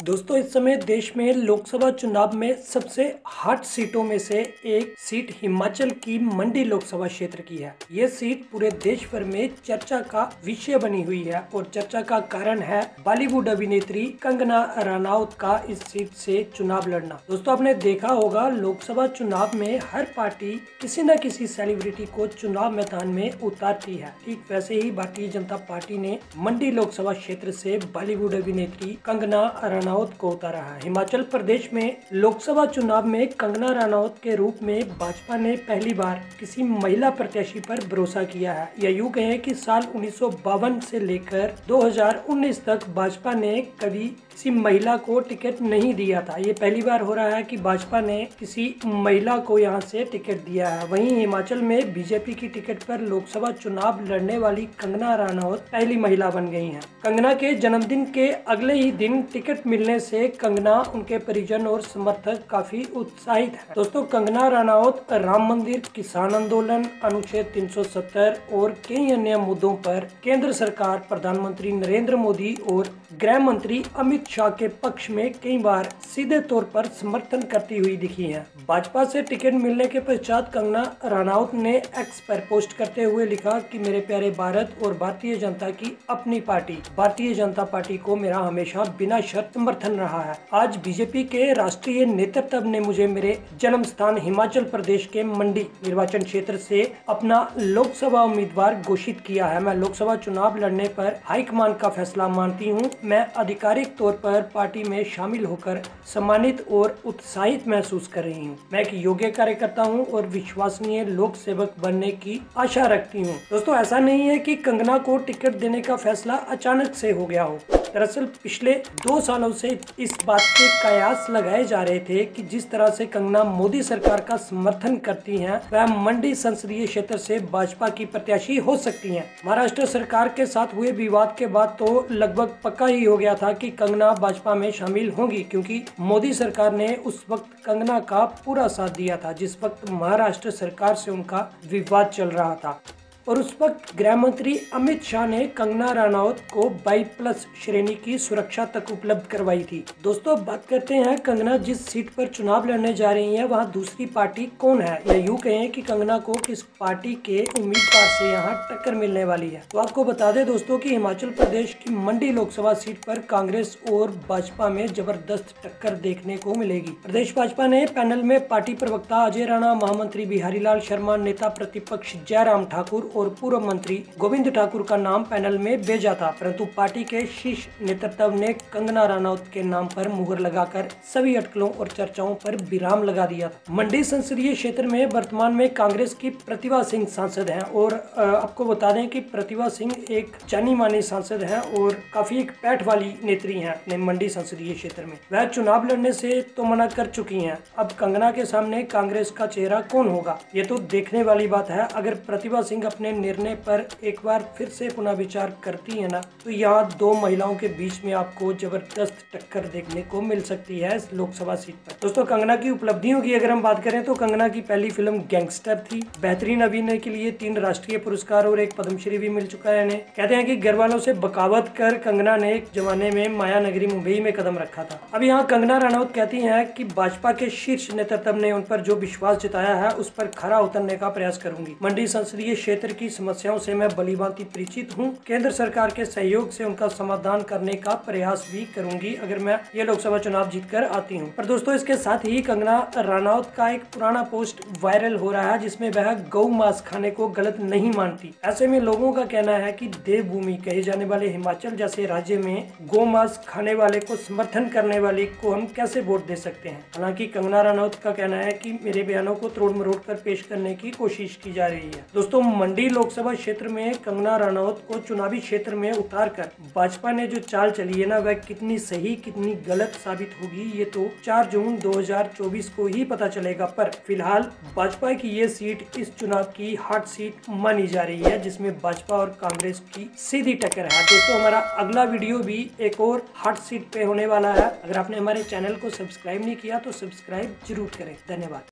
दोस्तों, इस समय देश में लोकसभा चुनाव में सबसे हॉट सीटों में से एक सीट हिमाचल की मंडी लोकसभा क्षेत्र की है। ये सीट पूरे देश भर में चर्चा का विषय बनी हुई है और चर्चा का कारण है बॉलीवुड अभिनेत्री कंगना रनौत का इस सीट से चुनाव लड़ना। दोस्तों, आपने देखा होगा लोकसभा चुनाव में हर पार्टी किसी न किसी सेलिब्रिटी को चुनाव मैदान में उतारती है। ठीक वैसे ही भारतीय जनता पार्टी ने मंडी लोकसभा क्षेत्र से बॉलीवुड अभिनेत्री कंगना रनौत को उतारा है। हिमाचल प्रदेश में लोकसभा चुनाव में कंगना रनौत के रूप में भाजपा ने पहली बार किसी महिला प्रत्याशी पर भरोसा किया है। या यूं कहें कि साल 1952 से लेकर 2019 तक भाजपा ने कभी किसी महिला को टिकट नहीं दिया था। ये पहली बार हो रहा है कि भाजपा ने किसी महिला को यहां से टिकट दिया है। वहीं हिमाचल में बीजेपी की टिकट पर लोकसभा चुनाव लड़ने वाली कंगना रनौत पहली महिला बन गई हैं। कंगना के जन्मदिन के अगले ही दिन टिकट मिलने से कंगना, उनके परिजन और समर्थक काफी उत्साहित हैं। दोस्तों, कंगना रनौत राम मंदिर, किसान आंदोलन, अनुच्छेद 370 और कई अन्य मुद्दों पर केंद्र सरकार, प्रधानमंत्री नरेंद्र मोदी और गृह मंत्री अमित शाह के पक्ष में कई बार सीधे तौर पर समर्थन करती हुई दिखी हैं। भाजपा से टिकट मिलने के पश्चात कंगना रनौत ने एक्स पर पोस्ट करते हुए लिखा कि मेरे प्यारे भारत और भारतीय जनता की अपनी पार्टी भारतीय जनता पार्टी को मेरा हमेशा बिना शर्त समर्थन रहा है। आज बीजेपी के राष्ट्रीय नेतृत्व ने मुझे मेरे जन्म स्थान हिमाचल प्रदेश के मंडी निर्वाचन क्षेत्र से अपना लोकसभा उम्मीदवार घोषित किया है। मैं लोकसभा चुनाव लड़ने पर हाईकमान का फैसला मानती हूँ। मैं आधिकारिक तौर पर पार्टी में शामिल होकर सम्मानित और उत्साहित महसूस कर रही हूँ। मैं एक योग्य कार्यकर्ता हूँ और विश्वसनीय लोक सेवक बनने की आशा रखती हूँ। दोस्तों, ऐसा नहीं है कि कंगना को टिकट देने का फैसला अचानक से हो गया हो। दरअसल पिछले 2 सालों से इस बात के कयास लगाए जा रहे थे कि जिस तरह से कंगना मोदी सरकार का समर्थन करती हैं, वह मंडी संसदीय क्षेत्र से भाजपा की प्रत्याशी हो सकती हैं। महाराष्ट्र सरकार के साथ हुए विवाद के बाद तो लगभग पक्का ही हो गया था कि कंगना भाजपा में शामिल होंगी, क्योंकि मोदी सरकार ने उस वक्त कंगना का पूरा साथ दिया था जिस वक्त महाराष्ट्र सरकार से उनका विवाद चल रहा था। और उस वक्त गृह मंत्री अमित शाह ने कंगना रनौत को 22+ श्रेणी की सुरक्षा तक उपलब्ध करवाई थी। दोस्तों, बात करते हैं कंगना जिस सीट पर चुनाव लड़ने जा रही है वहां दूसरी पार्टी कौन है, या यूं कहें कि कंगना को किस पार्टी के उम्मीदवार से यहां टक्कर मिलने वाली है। तो आपको बता दें दोस्तों कि हिमाचल प्रदेश की मंडी लोकसभा सीट पर कांग्रेस और भाजपा में जबरदस्त टक्कर देखने को मिलेगी। प्रदेश भाजपा ने पैनल में पार्टी प्रवक्ता अजय राणा, महामंत्री बिहारी लाल शर्मा, नेता प्रतिपक्ष जयराम ठाकुर और पूर्व मंत्री गोविंद ठाकुर का नाम पैनल में भेजा था, परंतु पार्टी के शीर्ष नेतृत्व ने कंगना रनौत के नाम पर मुहर लगाकर सभी अटकलों और चर्चाओं पर विराम लगा दिया था। मंडी संसदीय क्षेत्र में वर्तमान में कांग्रेस की प्रतिभा सिंह सांसद हैं और आपको बता दें कि प्रतिभा सिंह एक जानी मानी सांसद हैं और काफी एक पैठ वाली नेत्री हैं अपने मंडी संसदीय क्षेत्र में। वह चुनाव लड़ने से तो मना कर चुकी हैं। अब कंगना के सामने कांग्रेस का चेहरा कौन होगा, ये तो देखने वाली बात है। अगर प्रतिभा सिंह अपने निर्णय पर एक बार फिर से पुनः विचार करती है ना, तो यहाँ 2 महिलाओं के बीच में आपको जबरदस्त टक्कर देखने को मिल सकती है इस लोकसभा सीट पर। दोस्तों, कंगना की उपलब्धियों की अगर हम बात करें तो कंगना की पहली फिल्म गैंगस्टर थी। बेहतरीन अभिनय के लिए 3 राष्ट्रीय पुरस्कार और 1 पद्मश्री भी मिल चुका है इन्हें। कहते हैं कि घर वालों से बगावत कर कंगना ने एक जमाने में माया नगरी मुंबई में कदम रखा था। अब यहाँ कंगना रनौत कहती है कि भाजपा के शीर्ष नेतृत्व ने उन पर जो विश्वास जताया है उस पर खरा उतरने का प्रयास करूंगी। मंडी संसदीय क्षेत्र की समस्याओं से मैं भलीभांति परिचित हूं। केंद्र सरकार के सहयोग से उनका समाधान करने का प्रयास भी करूंगी अगर मैं ये लोकसभा चुनाव जीतकर आती हूं। पर दोस्तों, इसके साथ ही कंगना रनौत का एक पुराना पोस्ट वायरल हो रहा है जिसमें वह गौ मांस खाने को गलत नहीं मानती। ऐसे में लोगों का कहना है कि देवभूमि कहे जाने वाले हिमाचल जैसे राज्य में गौ मांस खाने वाले को समर्थन करने वाले को हम कैसे वोट दे सकते हैं। हालांकि कंगना रनौत का कहना है कि मेरे बयानों को तोड़ मरोड़ कर पेश करने की कोशिश की जा रही है। दोस्तों, मंडी लोकसभा क्षेत्र में कंगना रनौत को चुनावी क्षेत्र में उतारकर भाजपा ने जो चाल चली है ना, वह कितनी सही कितनी गलत साबित होगी ये तो 4 जून 2024 को ही पता चलेगा। पर फिलहाल भाजपा की ये सीट इस चुनाव की हॉट सीट मानी जा रही है जिसमें भाजपा और कांग्रेस की सीधी टक्कर है। दोस्तों, हमारा अगला वीडियो भी एक और हॉट सीट पे होने वाला है। अगर आपने हमारे चैनल को सब्सक्राइब नहीं किया तो सब्सक्राइब जरूर करें। धन्यवाद।